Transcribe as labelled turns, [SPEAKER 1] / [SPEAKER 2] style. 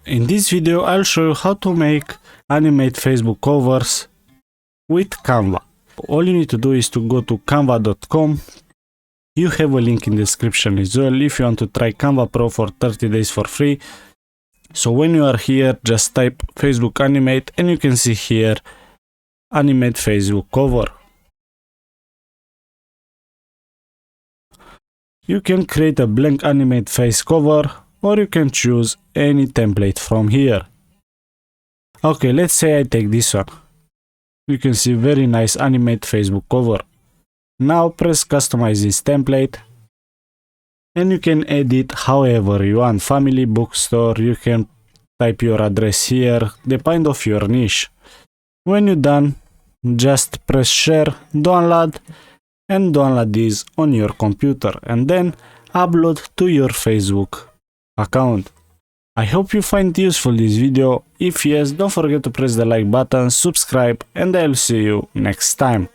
[SPEAKER 1] In this video I'll show you how to make animate Facebook covers with Canva. All you need to do is to go to canva.com. You have a link in the description as well if you want to try Canva Pro for 30 days for free. So when you are here, just type Facebook animate and you can see here animate Facebook cover. You can create a blank animate face cover or you can choose any template from here. Okay, let's say I take this one. You can see very nice animate Facebook cover. Now press customize this template and you can edit however you want. Family, bookstore, you can type your address here, depend of your niche. When you're done, just press share, download and download this on your computer and then upload to your Facebook account. I hope you find useful this video. If yes, don't forget to press the like button, subscribe and I'll see you next time.